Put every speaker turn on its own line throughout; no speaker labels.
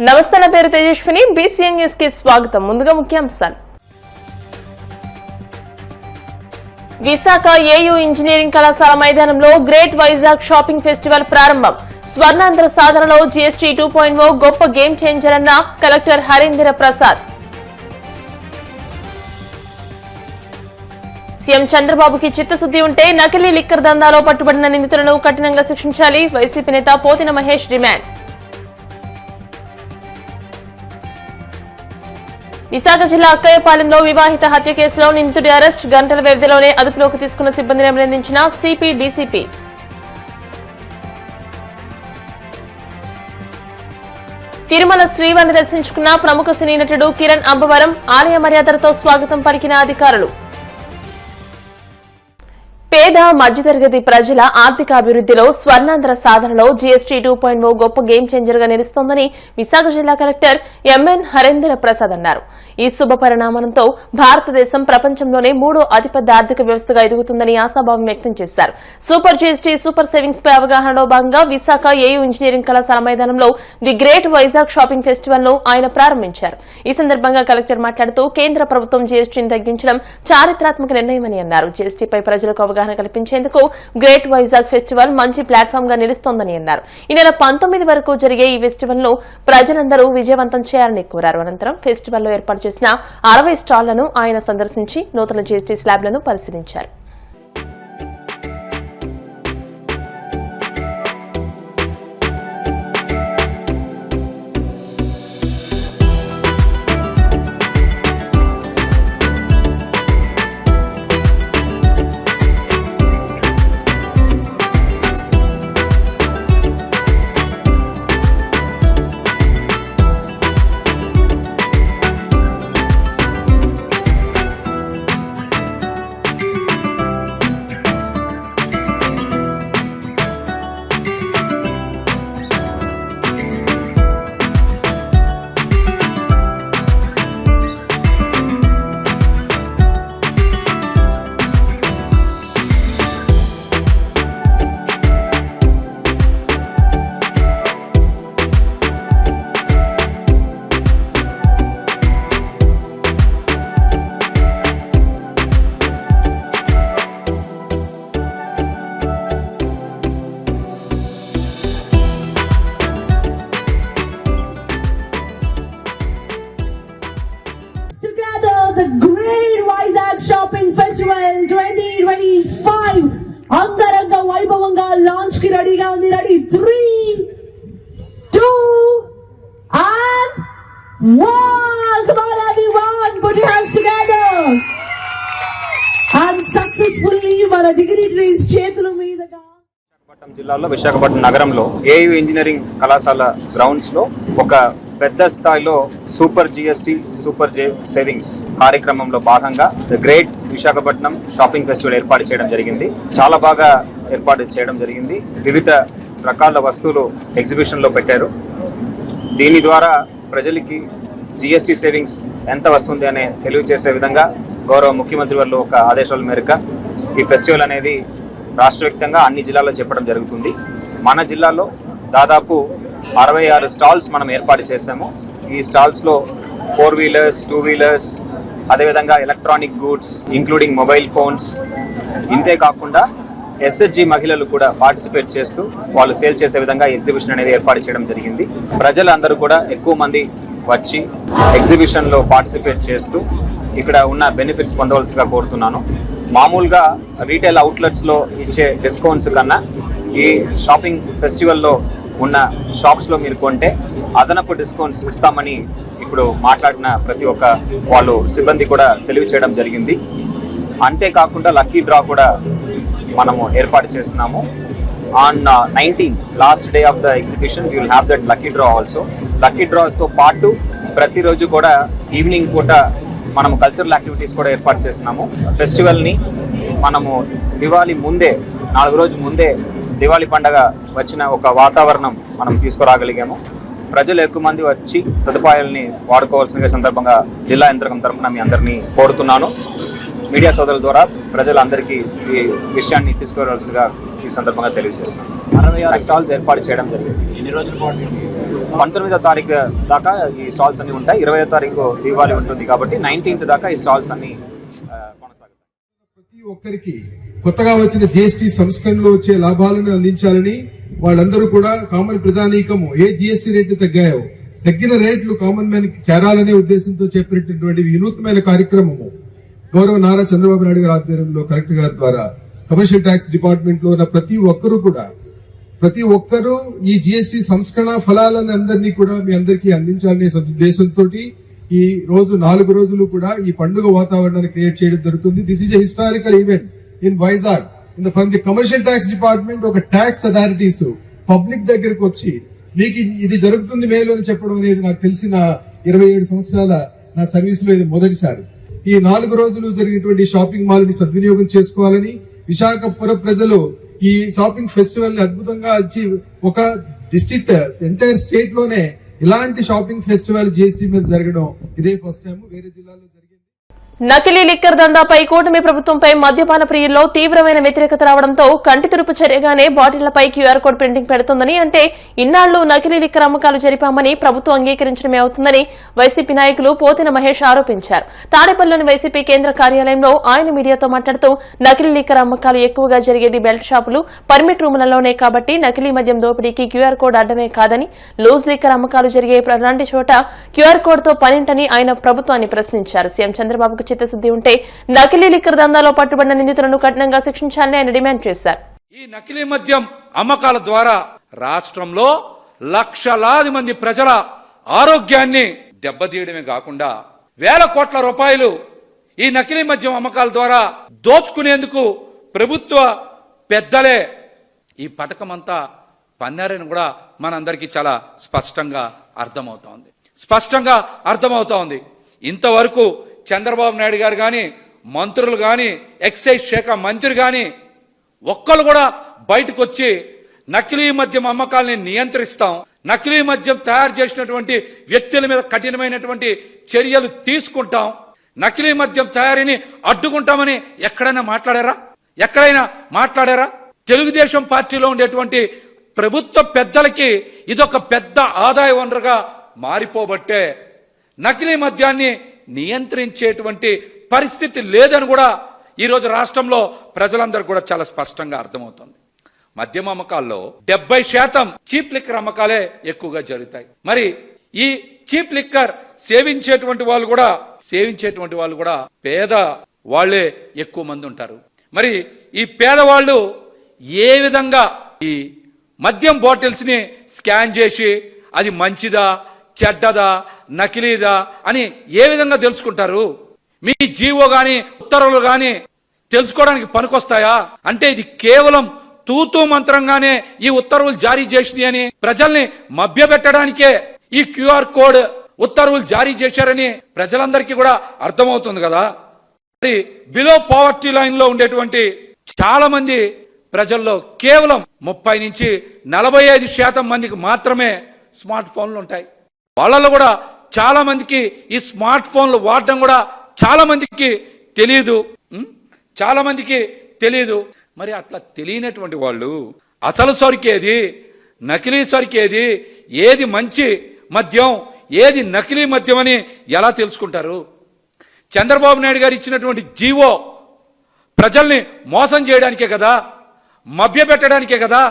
నమస్తే, నా పేరు తేజస్విని. బీసీఎన్ న్యూస్ కి స్వాగతం. ముందుగా ముఖ్యాంశాలు. విశాఖ ఏయూ ఇంజనీరింగ్ కళాశాల మైదానంలో గ్రేట్ వైజాగ్ షాపింగ్ ఫెస్టివల్ ప్రారంభం. స్వర్ణాంధ్ర సాధనలో జీఎస్టీ 2.0 గొప్ప గేమ్ చేంజర్ అన్న కలెక్టర్ హరీంద్ర ప్రసాద్. సీఎం చంద్రబాబుకి చిత్తశుద్ది ఉంటే నకిలీ లిక్కర్ దందాలో పట్టుబడిన నిందితులను కఠినంగా శిక్షించాలి. వైసీపీ నేత పోతిన మహేష్ డిమాండ్. విశాఖ జిల్లా అక్కయ్యపాలెంలో వివాహిత హత్య కేసులో నిందితుడి అరెస్ట్. గంటల వ్యవధిలోనే అదుపులోకి తీసుకున్న సిబ్బందిని అభినందించిన సిపి డీసీపీ. తిరుమల శ్రీవారిని దర్శించుకున్న ప్రముఖ సినీ నటుడు కిరణ్ అంబవరం. ఆలయ మర్యాదలతో స్వాగతం పలికిన అధికారులు. పేద మధ్యతరగతి ప్రజల ఆర్థిక అభివృద్దిలో స్వర్ణాంధ్ర సాధనలో జీఎస్టీ 2.0 గొప్ప గేమ్ చేంజర్ గా నిలుస్తోందని విశాఖ జిల్లా కలెక్టర్ ఎంఎన్ హరీంద్ర ప్రసాద్ అన్నారు. ఈ శుభ పరిణామంతో భారతదేశం ప్రపంచంలోనే 3వ అతిపెద్ద ఆర్థిక వ్యవస్థగా ఎదుగుతుందని ఆశాభావం వ్యక్తం చేశారు. సూపర్ జీఎస్టీ సూపర్ సేవింగ్స్ పై అవగాహనలో భాగంగా విశాఖ ఏయూ ఇంజనీరింగ్ కళాశాల మైదానంలో the great Vizag shopping festival ను ఆయన ప్రారంభించారు. ఈ సందర్భంగా కలెక్టర్ మాట్లాడుతూ కేంద్ర ప్రభుత్వం జీఎస్టీని తగ్గించడం చారిత్రాత్మక నిర్ణయమని అన్నారు. జీఎస్టీపై ప్రజలకు అవగాహన కల్పించేందుకు గ్రేట్ వైజాగ్ ఫెస్టివల్ మంచి ప్లాట్ఫామ్ గా నిలుస్తోందని అన్నారు. ఈ నెల 19 వరకు జరిగే ఈ ఫెస్టివల్ ను ప్రజలందరూ విజయవంతం చేయాలని కోరారు. అనంతరం ఫెస్టివల్ లో ఏర్పాటు చేసిన 60 స్టాళ్లను ఆయన సందర్శించి నూతన జీఎస్టీ స్లాబ్లను పరిశీలించారు.
ఫెస్టివల్ 2025 అంగరంగ వైభవంగా లాంచ్ కి రెడీగా ఉంది. Ready 3, 2 and 1. Come on everyone, put your hands together. And successfully మన డిగ్నిటరీస్ చేతుల మీదుగా
విశాఖపట్నం జిల్లాలో విశాఖపట్నం నగరంలో ఏయూ ఇంజనీరింగ్ కళాశాల గ్రౌండ్స్ లో ఒక పెద్ద స్థాయిలో సూపర్ జీఎస్టీ సూపర్ సేవింగ్స్ కార్యక్రమంలో భాగంగా the great Visakhapatnam shopping festival ఏర్పాటు చేయడం జరిగింది. చాలా బాగా ఏర్పాటు చేయడం జరిగింది. వివిధ రకాల వస్తువులు ఎగ్జిబిషన్ లో పెట్టారు. దీని ద్వారా ప్రజలకి జీఎస్టీ సేవింగ్స్ ఎంత వస్తుంది అనే తెలియజేసే విధంగా గౌరవ ముఖ్యమంత్రి వారు ఒక ఆదేశాల మేరకు ఈ ఫెస్టివల్ అనేది రాష్ట్ర వ్యాప్తంగా అన్ని జిల్లాల్లో చెప్పడం జరుగుతుంది. మన జిల్లాలో దాదాపు 66 స్టాల్స్ మనం ఏర్పాటు చేశాము. ఈ స్టాల్స్లో 4 వీలర్స్ 2 వీలర్స్ అదేవిధంగా electronic goods including mobile phones, ఇంతే కాకుండా ఎస్హెచ్జి మహిళలు కూడా పార్టిసిపేట్ చేస్తూ వాళ్ళు సేల్ చేసే విధంగా ఎగ్జిబిషన్ అనేది ఏర్పాటు చేయడం జరిగింది. ప్రజలందరూ కూడా ఎక్కువ మంది వచ్చి ఎగ్జిబిషన్లో పార్టిసిపేట్ చేస్తూ ఇక్కడ ఉన్న బెనిఫిట్స్ పొందవలసిగా కోరుతున్నాను. మామూలుగా రీటైల్ అవుట్లెట్స్లో ఇచ్చే డిస్కౌంట్స్ కన్నా ఈ షాపింగ్ ఫెస్టివల్లో ఉన్న షాప్స్లో మీరు కొంటే అదనపు డిస్కౌంట్స్ ఇస్తామని ఇప్పుడు మాట్లాడిన ప్రతి ఒక్క వాళ్ళు సిబ్బంది కూడా తెలియచేయడం జరిగింది. అంతేకాకుండా లక్కీ డ్రా కూడా మనము ఏర్పాటు చేస్తున్నాము. On 19th last day of the exhibition we will have that lucky draw also. Lucky డ్రాస్తో పాటు ప్రతిరోజు కూడా ఈవినింగ్ పూట మనము కల్చరల్ యాక్టివిటీస్ కూడా ఏర్పాటు చేస్తున్నాము. ఫెస్టివల్ని మనము దివాళీ ముందే 4 రోజుల ముందే దివాళీ పండగ వచ్చిన ఒక వాతావరణం మనం తీసుకురాగలిగాము. ప్రజలు ఎక్కువ మంది వచ్చి సదుపాయాలని వాడుకోవాల్సిన సందర్భంగా జిల్లా యంత్రాంగం తరఫున మీ అందరినీ కోరుతున్నాను. మీడియా సోదరుల ద్వారా ప్రజలందరికీ ఈ విషయాన్ని తీసుకువెళ్ళవలసిగా ఈ సందర్భంగా తెలియజేస్తున్నాను. 66 స్టాల్స్ ఏర్పాటు చేయడం జరిగింది. ఎన్ని రోజుల పాటు 19వ తారీఖు దాకా ఈ స్టాల్స్ అన్ని ఉంటాయి. 20వ తారీఖు దీపావళి ఉంటుంది కాబట్టి 19th దాకా ఈ స్టాల్స్ అన్ని కొనసాగుతాయి.
ప్రతి ఒక్కరికి కొత్తగా వచ్చిన జిఎస్టీ సంస్కరణలో వచ్చే లాభాలను అందించాలని వాళ్ళందరూ కూడా కామన్ ప్రజానీకము ఏ జిఎస్టీ రేట్లు తగ్గాయో తగ్గిన రేట్లు కామన్ మ్యాన్ కి చేరాలనే ఉద్దేశంతో చెప్పినటువంటి వినూత్నమైన కార్యక్రమము గౌరవ నారా చంద్రబాబు నాయుడు గారి ఆధ్వర్యంలో కలెక్టర్ గారి ద్వారా కమర్షియల్ ట్యాక్స్ డిపార్ట్మెంట్ లో ఉన్న ప్రతి ఒక్కరూ ఈ జిఎస్టీ సంస్కరణ ఫలాలను అందరినీ కూడా మీ అందరికీ అందించాలనే సదుద్దేశంతో ఈ రోజు 4 రోజులు కూడా ఈ పండుగ వాతావరణాన్ని క్రియేట్ చేయడం జరుగుతుంది. This is a historical event in Vizag. From the commercial tax department ఒక ట్యాక్స్ అథారిటీస్ పబ్లిక్ దగ్గరకు వచ్చి మీకు ఇది జరుగుతుంది మేలు అని చెప్పడం అనేది నాకు తెలిసిన 27 సంవత్సరాల నా సర్వీస్ లో ఇది మొదటిసారి. ఈ 4 రోజులు జరిగినటువంటి షాపింగ్ మాల్ ని సద్వినియోగం చేసుకోవాలని విశాఖపురం ప్రజలు ఈ షాపింగ్ ఫెస్టివల్ ని అద్భుతంగా వచ్చి ఒక డిస్ట్రిక్ట్ ఎంటైర్ స్టేట్ లోనే ఇలాంటి షాపింగ్ ఫెస్టివల్ జిఎస్టీ మీద జరగడం ఇదే ఫస్ట్ టైం. వేరే జిల్లాలో జరిగింది.
నకిలీ లిక్కర్ దందాపై కూటమి ప్రభుత్వంపై మద్యపాన ప్రియుల్లో తీవ్రమైన వ్యతిరేకత రావడంతో కంటి తురుపు చర్యగానే బాటిళ్లపై క్యూఆర్ కోడ్ ప్రింటింగ్ పెడుతుందని, అంటే ఇన్నాళ్లు నకిలీ లిక్కర్ అమ్మకాలు జరిపామని ప్రభుత్వం అంగీకరించడమే అవుతుందని వైసీపీ నాయకులు పోతిన మహేష్ ఆరోపించారు. తాడేపల్లిలోని వైసీపీ కేంద్ర కార్యాలయంలో ఆయన మీడియాతో మాట్లాడుతూ నకిలీ లిక్కర్ అమ్మకాలు ఎక్కువగా జరిగేది బెల్ట్ షాపులు, పర్మిట్ రూములలోనే కాబట్టి నకిలీ మద్యం దోపిడీకి క్యూఆర్ కోడ్ అడ్డమే కాదని, లూజ్ లిక్కర్ అమ్మకాలు జరిగే అలాంటి చోట క్యూఆర్ కోడ్ తో పనేంటని ఆయన ప్రభుత్వాన్ని ప్రశ్నించారు. సీఎం చంద్రబాబుకు చిత్తశుద్ది ఉంటే నకిలీ లిక్కర్ దందాలో పట్టుబడిన నిందితులను కఠినంగా శిక్షించాలని ఆయన డిమాండ్ చేశారు.
ఈ నకిలీ మద్యం అమ్మకాల ద్వారా రాష్ట్రంలో లక్షలాది మంది ప్రజల ఆరోగ్యాన్ని దెబ్బతీయడమే కాకుండా వేల కోట్ల రూపాయలు ఈ నకిలీ మద్యం అమ్మకాల ద్వారా దోచుకునేందుకు ప్రభుత్వ పెద్దలే ఈ పథకం అంతా పన్నారని కూడా మనందరికీ చాలా స్పష్టంగా అర్థమవుతోంది. ఇంతవరకు చంద్రబాబు నాయుడు గారు కానీ, మంత్రులు కానీ, ఎక్సైజ్ శాఖ మంత్రి కానీ ఒక్కరు కూడా బయటకు వచ్చి నకిలీ మద్యం అమ్మకాలని నియంత్రిస్తాం, నకిలీ మద్యం తయారు చేసినటువంటి వ్యక్తుల మీద కఠినమైనటువంటి చర్యలు తీసుకుంటాం, నకిలీ మద్యం తయారీని అడ్డుకుంటామని ఎక్కడైనా మాట్లాడారా? తెలుగుదేశం పార్టీలో ఉండేటువంటి ప్రభుత్వ పెద్దలకి ఇదొక పెద్ద ఆదాయ వనరుగా మారిపోబట్టే నకిలీ మద్యాన్ని నియంత్రించేటువంటి పరిస్థితి లేదని కూడా ఈరోజు రాష్ట్రంలో ప్రజలందరూ కూడా చాలా స్పష్టంగా అర్థమవుతుంది. మద్యం అమ్మకాల్లో 70% చీప్ లిక్కర్ అమ్మకాలే ఎక్కువగా జరుగుతాయి. మరి ఈ చీప్ లిక్కర్ సేవించేటువంటి వాళ్ళు కూడా పేద వాళ్లే ఎక్కువ మంది ఉంటారు. మరి ఈ పేదవాళ్ళు ఏ విధంగా ఈ మద్యం బాటిల్స్ ని స్కాన్ చేసి అది మంచిదా చెడ్డదా నకిలీదా అని ఏ విధంగా తెలుసుకుంటారు? మీ జీవో గాని ఉత్తర్వులు గాని తెలుసుకోవడానికి పనికొస్తాయా? అంటే ఇది కేవలం తూతూ మంత్రంగానే ఈ ఉత్తర్వులు జారీ చేసినాయి అని ప్రజల్ని మభ్యపెట్టడానికే ఈ క్యూఆర్ కోడ్ ఉత్తర్వులు జారీ చేశారని ప్రజలందరికీ కూడా అర్థమవుతుంది కదా. మరి బిలో పావర్టీ లైన్ లో ఉండేటువంటి చాలా మంది ప్రజల్లో కేవలం 30 నుంచి 45% మందికి మాత్రమే స్మార్ట్ ఫోన్లు ఉంటాయి. వాళ్ళలో కూడా చాలా మందికి ఈ స్మార్ట్ ఫోన్లు వాడడం కూడా చాలా మందికి తెలియదు. మరి అట్లా తెలియనటువంటి వాళ్ళు అసలు సరికేది, నకిలీ సరికేది, ఏది మంచి మద్యం ఏది నకిలీ మద్యం అని ఎలా తెలుసుకుంటారు? చంద్రబాబు నాయుడు గారు ఇచ్చినటువంటి జీవో ప్రజల్ని మోసం చేయడానికే కదా, మభ్యపెట్టడానికే కదా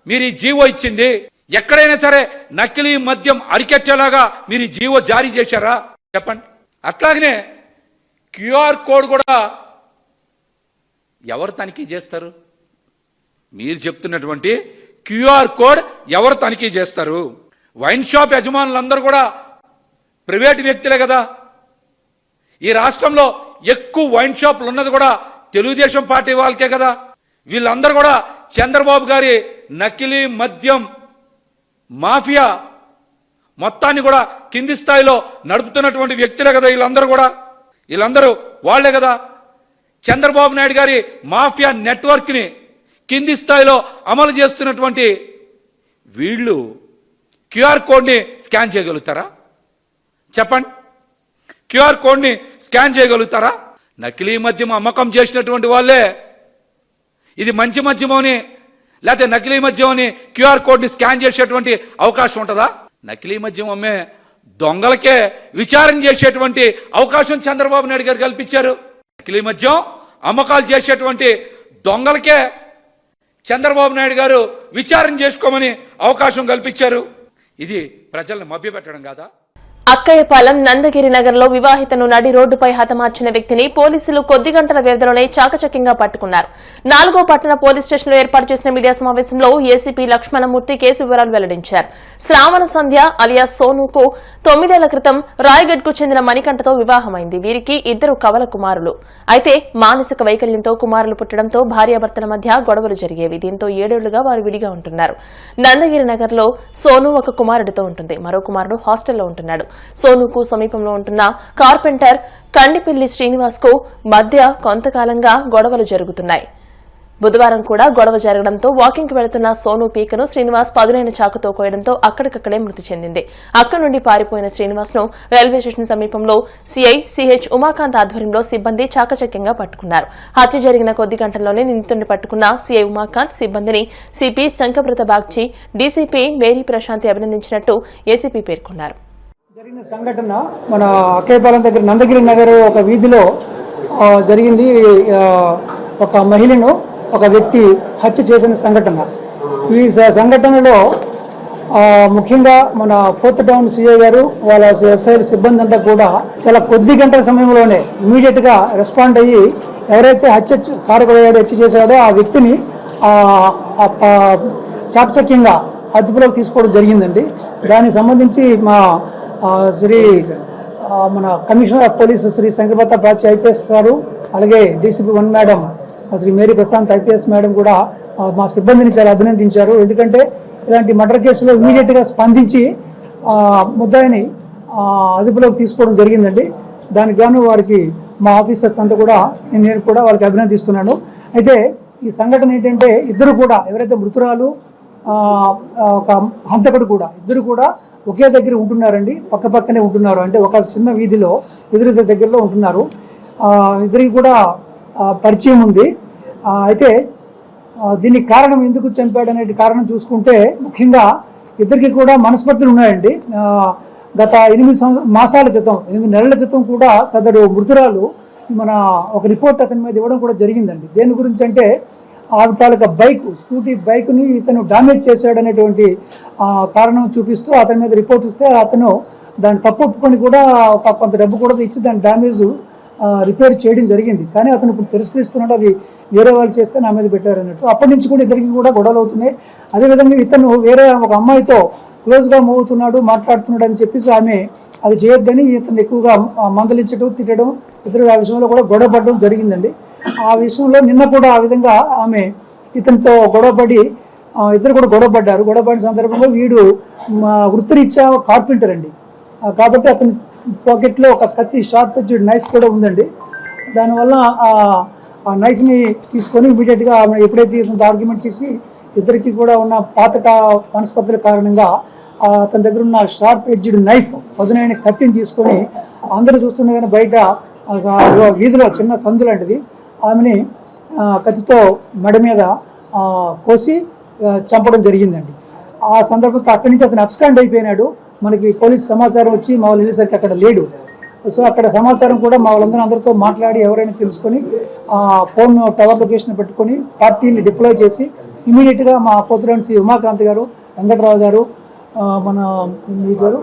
మీరు ఈ జీవో ఇచ్చింది. ఎక్కడైనా సరే నకిలీ మద్యం అరికెట్టేలాగా మీరు ఈ జీవో జారీ చేశారా చెప్పండి. అట్లాగనే క్యూఆర్ కోడ్ కూడా ఎవరు తనిఖీ చేస్తారు? మీరు చెప్తున్నటువంటి క్యూఆర్ కోడ్ ఎవరు తనిఖీ చేస్తారు? వైన్ షాప్ యజమానులందరూ కూడా ప్రైవేట్ వ్యక్తులే కదా. ఈ రాష్ట్రంలో ఎక్కువ వైన్ షాపులు ఉన్నది కూడా తెలుగుదేశం పార్టీ వాళ్ళకే కదా. వీళ్ళందరూ కూడా చంద్రబాబు గారి నకిలీ మద్యం మాఫియా మొత్తాన్ని కూడా కింది స్థాయిలో నడుపుతున్నటువంటి వ్యక్తులే కదా. వీళ్ళందరూ వాళ్లే కదా. చంద్రబాబు నాయుడు గారి మాఫియా నెట్వర్క్ ని కింది స్థాయిలో అమలు చేస్తున్నటువంటి వీళ్ళు క్యూఆర్ కోడ్ ని స్కాన్ చేయగలుగుతారా చెప్పండి? క్యూఆర్ కోడ్ ని స్కాన్ చేయగలుగుతారా? నకిలీ మద్యం అమ్మకం చేసినటువంటి వాళ్ళే ఇది మంచి మద్యమని లేకపోతే నకిలీ మద్యం అని క్యూఆర్ కోడ్ ని స్కాన్ చేసేటువంటి అవకాశం ఉంటుందా? నకిలీ మద్యం అమ్మే దొంగలకే విచారణ చేసేటువంటి అవకాశం చంద్రబాబు నాయుడు గారు కల్పించారు. నకిలీ మద్యం అమ్మకాలు చేసేటువంటి దొంగలకే చంద్రబాబు నాయుడు గారు విచారణ చేసుకోమని అవకాశం కల్పించారు. ఇది ప్రజలను మభ్యపెట్టడం కాదా?
అక్కయ్యపాలెం నందగిరి నగర్లో వివాహితను నడి రోడ్డుపై హతమార్చిన వ్యక్తిని పోలీసులు కొద్ది గంటల వ్యవధిలోనే చాకచక్యంగా పట్టుకున్నారు. 4వ పట్టణ పోలీస్ స్టేషన్లో ఏర్పాటు చేసిన మీడియా సమావేశంలో ఏసీపీ లక్ష్మణమూర్తి కేసు వివరాలు వెల్లడించారు. శ్రావణ సంధ్య అలియాస్ సోనుకు 9 ఏళ్ల క్రితం రాయ్గఢ్కు చెందిన మణికంఠతో వివాహమైంది. వీరికి 2 కవల కుమారులు. అయితే మానసిక వైకల్యంతో కుమారులు పుట్టడంతో భార్యాభర్తల మధ్య గొడవలు జరిగేవి. దీంతో 7 ఏళ్లుగా వారు విడిగా ఉంటున్నారు. నందగిరి నగర్లో సోను ఒక కుమారుడితో ఉంటుంది. మరో కుమారుడు హాస్టల్లో ఉంటున్నాడు. సోనుకు సమీపంలో ఉంటున్న కార్పెంటర్ కండిపిల్లి శ్రీనివాస్ కు మధ్య కొంతకాలంగా గొడవలు జరుగుతున్నాయి. బుధవారం కూడా గొడవ జరగడంతో వాకింగ్ కు వెళుతున్న సోను పీకను శ్రీనివాస్ పదునైన చాకుతో కోయడంతో అక్కడికక్కడే మృతి చెందింది. అక్కడి నుండి పారిపోయిన శ్రీనివాస్ ను రైల్వే స్టేషన్ సమీపంలో సీఐ సిహెచ్ ఉమాకాంత్ ఆధ్వర్యంలో సిబ్బంది చాకచక్యంగా పట్టుకున్నారు. హత్య జరిగిన కొద్ది గంటల్లోనే నిందితుడిని పట్టుకున్న సీఐ ఉమాకాంత్ సిబ్బందిని సిపి శంకబ్రత బాగ్చి, డీసీపీ మేరీ ప్రశాంతి అభినందించినట్టు ఏసీపీ పేర్కొన్నారు.
జరిగిన సంఘటన మన అక్కయ్యపాలెం దగ్గర నందగిరి నగర్ ఒక వీధిలో జరిగింది. ఒక మహిళను ఒక వ్యక్తి హత్య చేసిన సంఘటన. ఈ సంఘటనలో ముఖ్యంగా మన 4th టౌన్ సిఐ గారు వాళ్ళ ఎస్ఐ సిబ్బంది అంతా కూడా చాలా కొద్ది గంటల సమయంలోనే ఇమీడియట్ గా రెస్పాండ్ అయ్యి ఎవరైతే హత్య చేశాడో ఆ వ్యక్తిని చాకచక్యంగా అదుపులోకి తీసుకోవడం జరిగిందండి. దానికి సంబంధించి మన commissioner of police Shri Shankhabrata Bagchi IPS గారు, అలాగే DCP 1 madam Shri Mary Prashant IPS madam కూడా మా సిబ్బందిని చాలా అభినందించారు. ఎందుకంటే ఇలాంటి మర్డర్ కేసులో ఇమీడియట్ గా స్పందించి ముద్దాయిని అదుపులోకి తీసుకోవడం జరిగిందండి. దానికి గాను వారికి మా ఆఫీసర్స్ అంతా కూడా నేను కూడా వాళ్ళకి అభినందిస్తున్నాను. అయితే ఈ సంఘటన ఏంటంటే ఇద్దరు కూడా ఎవరైతే మృతురాలు ఒక హంతకుడు కూడా ఇద్దరు కూడా ఒకే దగ్గర ఉంటున్నారండి. పక్క పక్కనే ఉంటున్నారు. అంటే ఒక చిన్న వీధిలో ఎదురు దగ్గరలో ఉంటున్నారు. ఇద్దరికి కూడా పరిచయం ఉంది. అయితే దీనికి కారణం ఎందుకు చంపాడు అనే కారణం చూసుకుంటే ముఖ్యంగా ఇద్దరికి కూడా మనస్పర్ధలు ఉన్నాయండి. గత 8 మాసాల క్రితం 8 నెలల క్రితం కూడా సదరు మృతురాలు మన ఒక రిపోర్ట్ అతని మీద ఇవ్వడం కూడా జరిగిందండి. దేని గురించి అంటే ఆవిడ తాలూకా స్కూటీ బైక్ని ఇతను డామేజ్ చేశాడు అనేటువంటి కారణం చూపిస్తూ అతని మీద రిపోర్ట్ ఇస్తే అతను దాన్ని తప్పు ఒప్పుకొని కూడా కొంత డబ్బు కూడా ఇచ్చి దాని డ్యామేజ్ రిపేర్ చేయడం జరిగింది. కానీ అతను ఇప్పుడు తిరస్కరిస్తున్నాడు, అది వేరే వాళ్ళు చేస్తే నా మీద పెట్టారు అన్నట్టు. అప్పటి నుంచి కూడా ఇద్దరికి కూడా గొడవలు అవుతున్నాయి. అదేవిధంగా ఇతను వేరే ఒక అమ్మాయితో క్లోజ్గా మూవ్ అవుతున్నాడు, మాట్లాడుతున్నాడు అని చెప్పేసి ఆమె అది చేయొద్దని ఇతను ఎక్కువగా మందలించడం, తిట్టడం, ఇతరులు ఆ విషయంలో కూడా గొడవ పడడం జరిగిందండి. ఆ విషయంలో నిన్న కూడా ఆ విధంగా ఆమె ఇతనితో గొడవపడి ఇద్దరు కూడా గొడవపడ్డారు. గొడవపడిన సందర్భంలో వీడు వృత్తిరీత్యా కార్పెంటర్ అండి. కాబట్టి అతని పాకెట్లో ఒక కత్తి షార్ప్ ఎడ్జ్డ్ నైఫ్ కూడా ఉందండి. దానివల్ల ఆ నైఫ్ని తీసుకొని ఇమీడియట్గా ఆమె ఎప్పుడైతే ఇతను ఆర్గ్యుమెంట్ చేసి ఇద్దరికి కూడా ఉన్న పాత మనస్పర్ధల కారణంగా అతని దగ్గర ఉన్న షార్ప్ ఎడ్జ్డ్ నైఫ్ పదునైన కత్తిని తీసుకొని అందరూ చూస్తుండగానే బయట వీధిలో చిన్న సందు లాంటిది ఆమెని కత్తితో మెడ మీద కోసి చంపడం జరిగిందండి. ఆ సందర్భంతో అక్కడి నుంచి అతను అబ్స్కాండ్ అయిపోయినాడు. మనకి పోలీస్ సమాచారం వచ్చి మా వాళ్ళు వెళ్ళేసరికి అక్కడ లేడు. సో అక్కడ సమాచారం కూడా మా వాళ్ళందరితో మాట్లాడి ఎవరైనా తెలుసుకొని ఫోన్ టవర్ లొకేషన్ పెట్టుకొని పార్టీని డిప్లాయ్ చేసి ఇమీడియట్గా మా పోతురాని ఉమాకాంత్ గారు, వెంకటరావు గారు, మన మీ గారు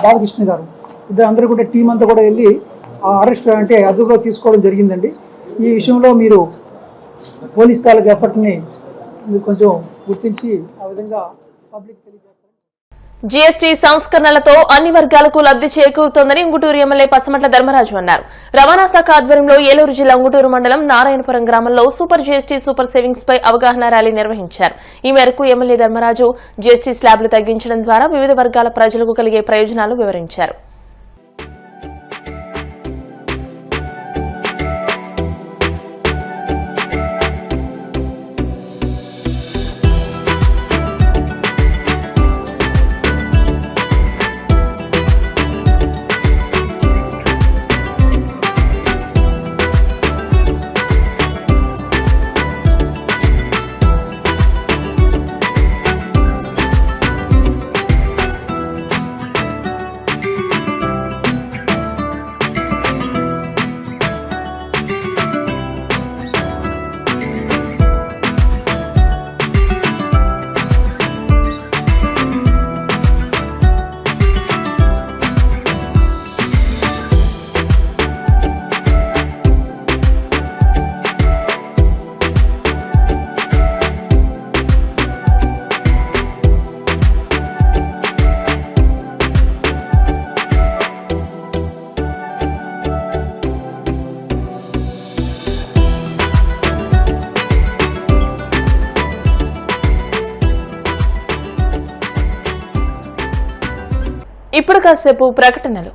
బాలకృష్ణ గారు ఇద్దరు అందరూ కూడా టీం అంతా కూడా వెళ్ళి అరెస్ట్ అంటే అదుపులో తీసుకోవడం జరిగిందండి. ఈ విషయంలో మీరు పోలీస్ తాలూకు ఎఫర్ట్ని మీరు కొంచెం గుర్తించి ఆ విధంగా పబ్లిక్ తెలియజేస్తారు.
జీఎస్టీ సంస్కరణలతో అన్ని వర్గాలకు లబ్ది చేకూరుతోందని ఉంగుటూరు ఎమ్మెల్యే పచ్చమట్ల ధర్మరాజు అన్నారు. రవాణా శాఖ ఆధ్వర్యంలో ఏలూరు జిల్లా ఉంగుటూరు మండలం నారాయణపురం గ్రామంలో సూపర్ జీఎస్టీ సూపర్ సేవింగ్స్ పై అవగాహన ర్యాలీ నిర్వహించారు. ఈ మేరకు ఎమ్మెల్యే ధర్మరాజు జీఎస్టీ స్లాబ్లు తగ్గించడం ద్వారా వివిధ వర్గాల ప్రజలకు కలిగే ప్రయోజనాలు వివరించారు. ఇప్పుడు కాసేపు ప్రకటనలు.